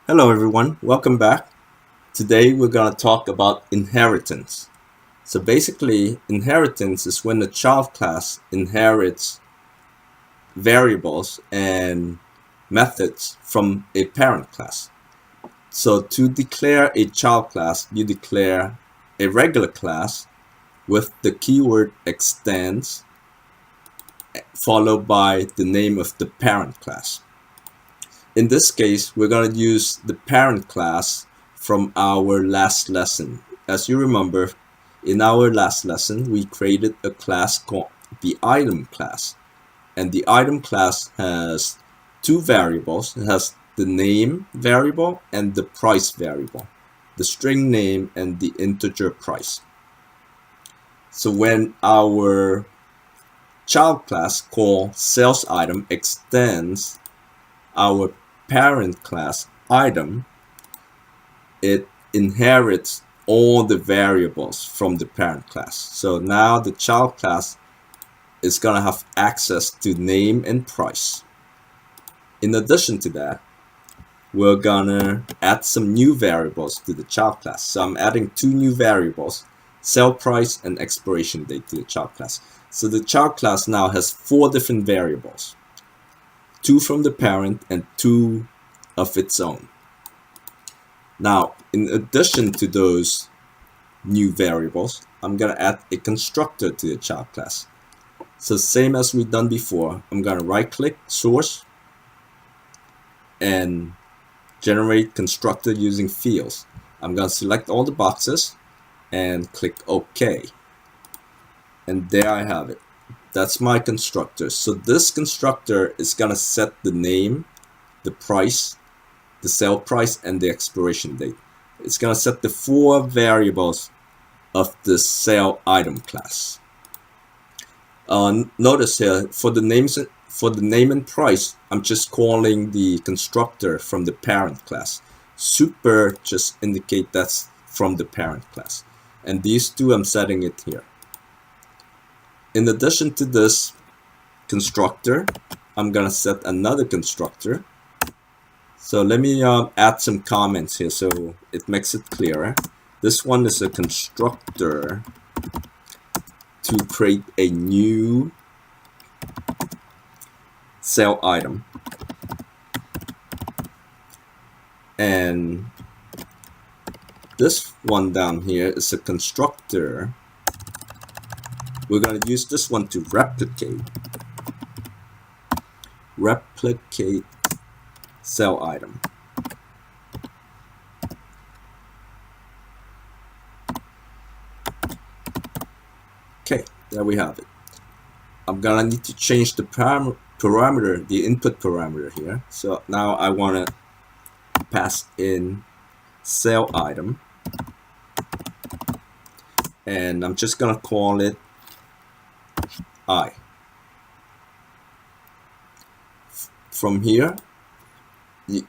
Hello everyone, welcome back. Today we're going to talk about inheritance. So basically, inheritance is when the child class inherits variables and methods from a parent class. So to declare a child class, you declare a regular class with the keyword extends followed by the name of the parent class. In this case, we're going to use the parent class from our last lesson. As you remember, in our last lesson, we created a class called the item class. And the item class has two variables. It has the name variable and the price variable, the string name and the integer price. So when our child class called sales item extends our parent class item, it inherits all the variables from the parent class. So now the child class is going to have access to name and price. In addition to that, we're going to add some new variables to the child class. So I'm adding two new variables, sale price and expiration date, to the child class. So the child class now has four different variables, two from the parent and two of its own. Now, in addition to those new variables, I'm going to add a constructor to the child class. So same as we've done before, I'm going to right click source and generate constructor using fields. I'm going to select all the boxes and click OK. And there I have it. That's my constructor. So this constructor is going to set the name, the price, the sale price, and the expiration date. It's going to set the four variables of the sale item class. Notice here, for the name and price, I'm just calling the constructor from the parent class. Super just indicate that's from the parent class. And these two, I'm setting it here. In addition to this constructor, I'm going to set another constructor. So let me add some comments here so it makes it clearer. This one is a constructor to create a new sale item. And this one down here is a constructor. We're going to use this one to replicate sale item. Okay, there we have it. I'm gonna need to change the parameter, the input parameter here. So now I want to pass in sale item, and I'm just gonna call it I. From here,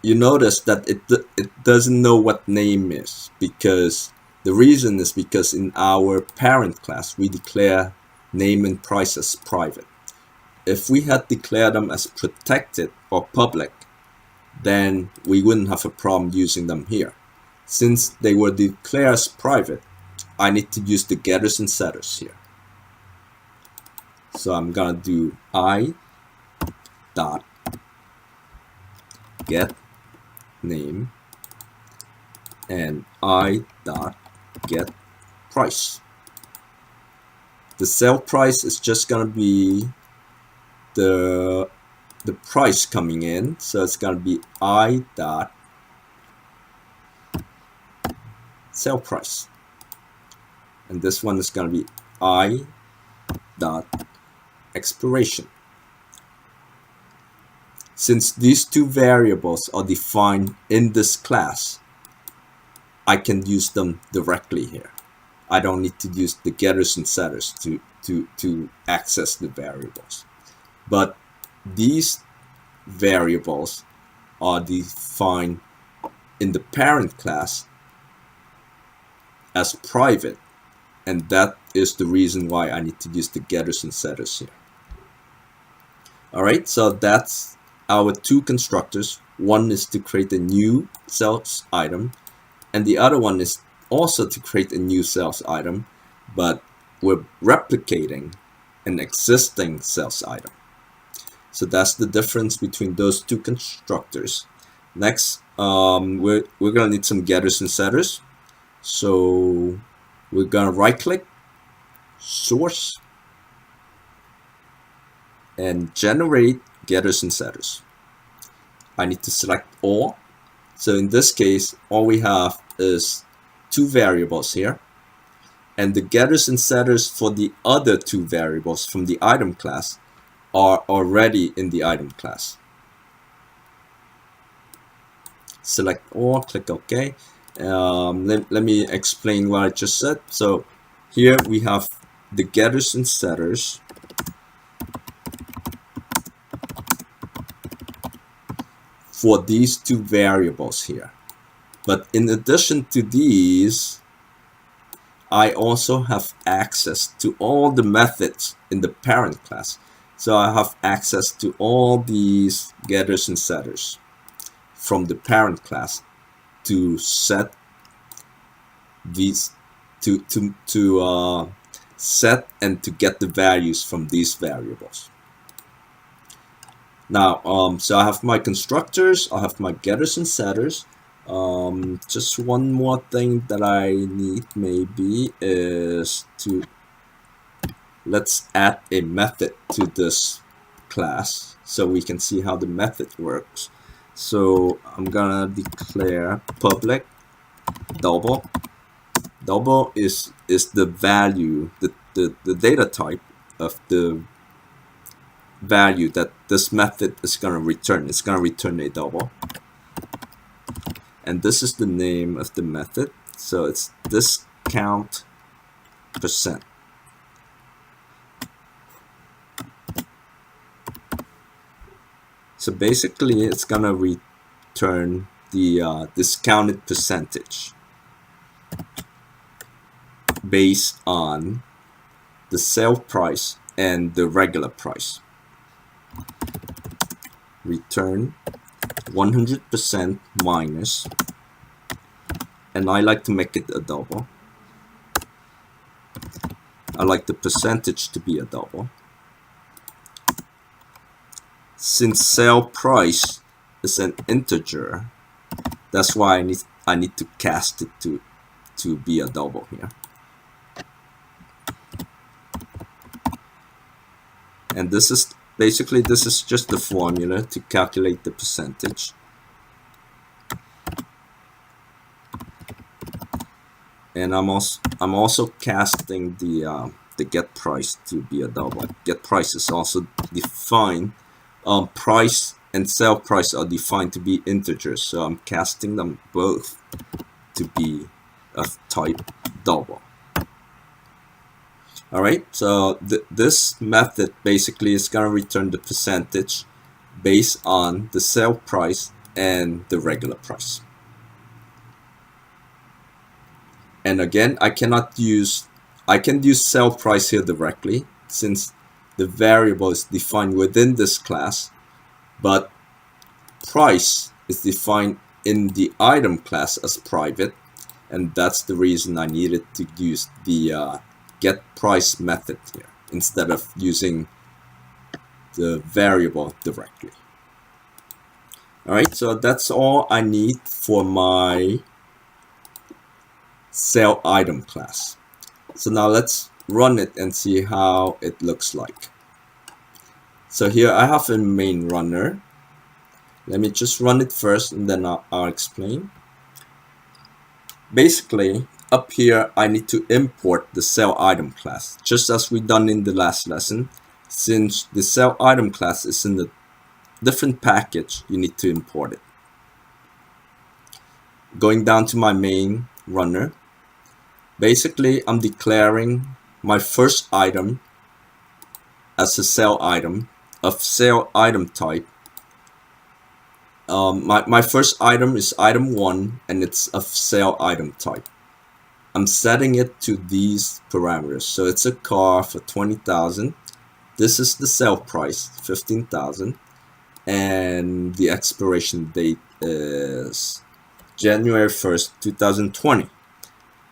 you notice that it doesn't know what name is, because the reason is because in our parent class we declare name and price as private. If we had declared them as protected or public, then we wouldn't have a problem using them here. Since they were declared as private, I need to use the getters and setters here. So I'm gonna do I dot get name and I dot get price. The sale price is just gonna be the price coming in, so it's gonna be I dot sale price, and this one is gonna be I dot expiration. Since these two variables are defined in this class, I can use them directly here. I don't need to use the getters and setters to access the variables. But these variables are defined in the parent class as private, and that is the reason why I need to use the getters and setters here. Alright, so that's our two constructors. One is to create a new sales item, and the other one is also to create a new sales item, but we're replicating an existing sales item. So that's the difference between those two constructors. Next, we're gonna need some getters and setters. So we're gonna right click, source, and generate getters and setters. I need to select all. So in this case, all we have is two variables here, and the getters and setters for the other two variables from the item class are already in the item class. Select all, click OK. Let me explain what I just said. So here we have the getters and setters for these two variables here. But in addition to these, I also have access to all the methods in the parent class. So I have access to all these getters and setters from the parent class to set these to set and to get the values from these variables. Now, so I have my constructors, I have my getters and setters. Just one more thing that I need maybe is to let's add a method to this class so we can see how the method works. So I'm gonna declare public double. Double is the value, the data type of the value that this method is going to return. It's going to return a double, and this is the name of the method, so it's discount percent. So basically it's going to return the discounted percentage based on the sale price and the regular price. Return 100% minus, and I like to make it a double. I like the percentage to be a double. Since sale price is an integer, that's why I need to cast it to be a double here. And this is basically, this is just the formula to calculate the percentage. And I'm also casting the get price to be a double. Get price is also defined. Price and sale price are defined to be integers, so I'm casting them both to be of type double. Alright, so this method basically is going to return the percentage based on the sale price and the regular price. And again, I can use sale price here directly since the variable is defined within this class, but price is defined in the item class as private, and that's the reason I needed to use the get price method here instead of using the variable directly. Alright, so that's all I need for my sale item class. So now let's run it and see how it looks like. So here I have a main runner. Let me just run it first and then I'll explain. Basically, up here I need to import the sale item class, just as we done in the last lesson. Since the sale item class is in a different package, you need to import it. Going down to my main runner, basically I'm declaring my first item as a sale item of sale item type. My first item is item 1 and it's of sale item type. I'm setting it to these parameters. So it's a car for 20,000. This is the sale price, 15,000. and the expiration date is January 1st, 2020.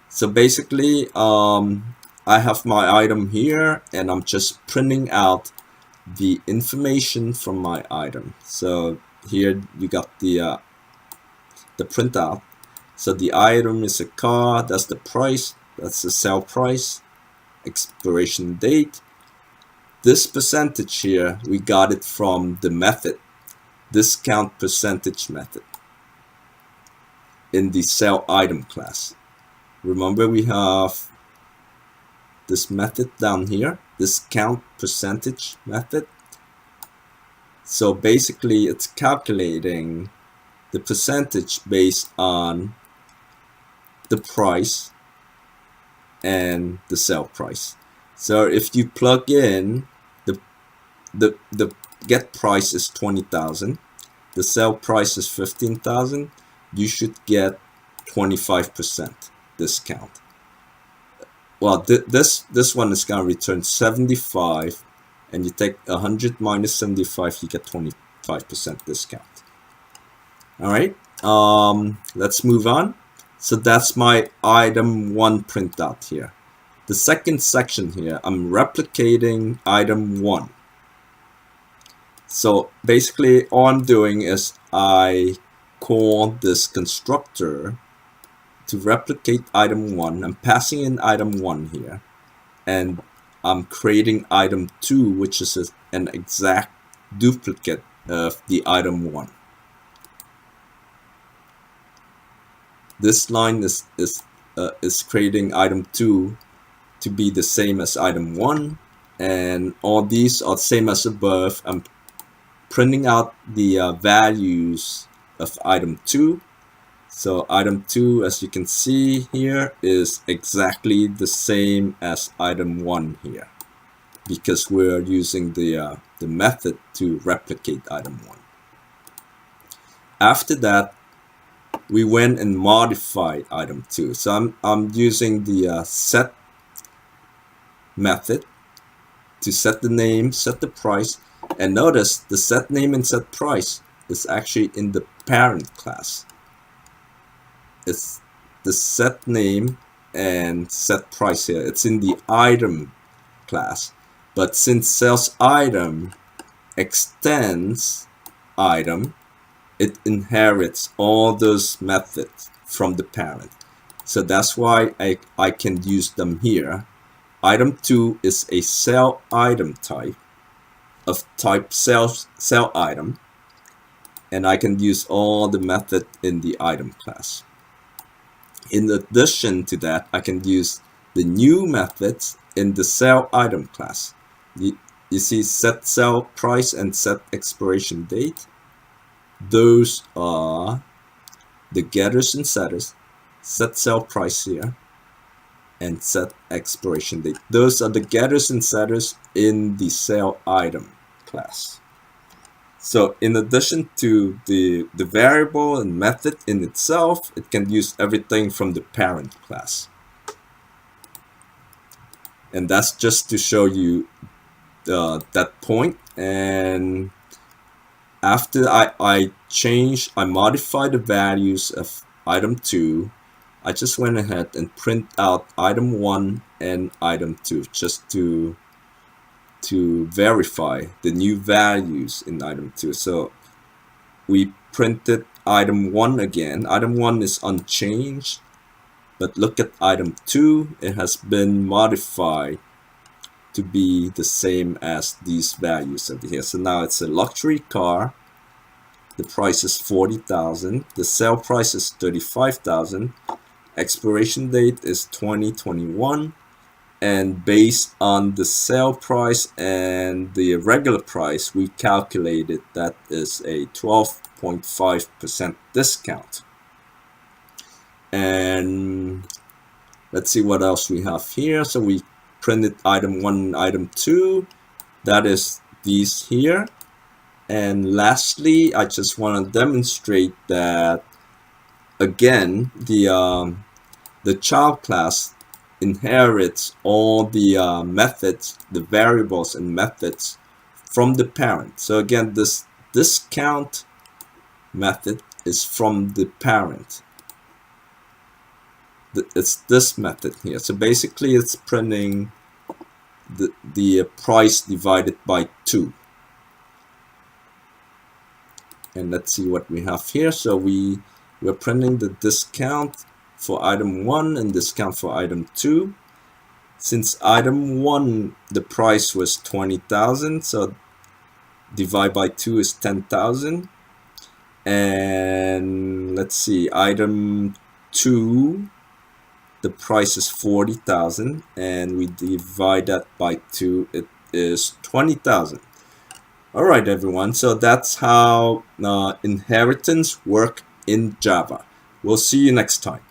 So basically, I have my item here, and I'm just printing out the information from my item. So here you got the printout. So the item is a car, that's the price, that's the sale price, expiration date. This percentage here, we got it from the method, discount percentage method in the sell item class. Remember, we have this method down here, discount percentage method. So basically it's calculating the percentage based on the price and the sale price. So if you plug in the get price is 20,000, the sale price is 15,000, you should get 25% discount. Well, this one is gonna return 75, and you take 100 minus 75, you get 25% discount. All right, let's move on. So that's my item 1 printout here. The second section here, I'm replicating item 1. So basically all I'm doing is I call this constructor to replicate item 1. I'm passing in item 1 here, and I'm creating item 2, which is an exact duplicate of the item 1. This line is creating item 2 to be the same as item 1, and all these are the same as above. I'm printing out the values of item 2. So item 2, as you can see here, is exactly the same as item 1 here, because we're using the method to replicate item 1. After that, we went and modified item 2. So I'm using the set method to set the name, set the price, and notice the set name and set price is actually in the parent class. It's the set name and set price here, it's in the item class. But since sales item extends item, it inherits all those methods from the parent. So that's why I can use them here. Item 2 is a sell item type of type sell item, and I can use all the method in the item class. In addition to that, I can use the new methods in the sell item class. You see set sell price and set expiration date. Those are the getters and setters. Set sell price here and set expiration date. Those are the getters and setters in the sell item class. So in addition to the variable and method in itself, it can use everything from the parent class. And that's just to show you that point. And after I modified the values of item 2, I just went ahead and print out item 1 and item 2 just to verify the new values in item 2. So we printed item 1 again. Item 1 is unchanged, but look at item 2. It has been modified to be the same as these values over here. So now it's a luxury car. The price is 40,000. The sale price is 35,000. Expiration date is 2021. And based on the sale price and the regular price, we calculated that is a 12.5% discount. And let's see what else we have here. So we printed item 1 and item 2. That is these here. And lastly, I just want to demonstrate that again, the child class inherits all the methods, the variables and methods from the parent. So again, this discount method is from the parent. It's this method here. So basically it's printing the price divided by 2. And let's see what we have here. So we're printing the discount for item 1 and discount for item 2. Since item 1 the price was 20,000, so divide by 2 is 10,000. And let's see, item 2 the price is 40,000, and we divide that by 2, it is 20,000. All right, everyone, so that's how inheritance work in Java. We'll see you next time.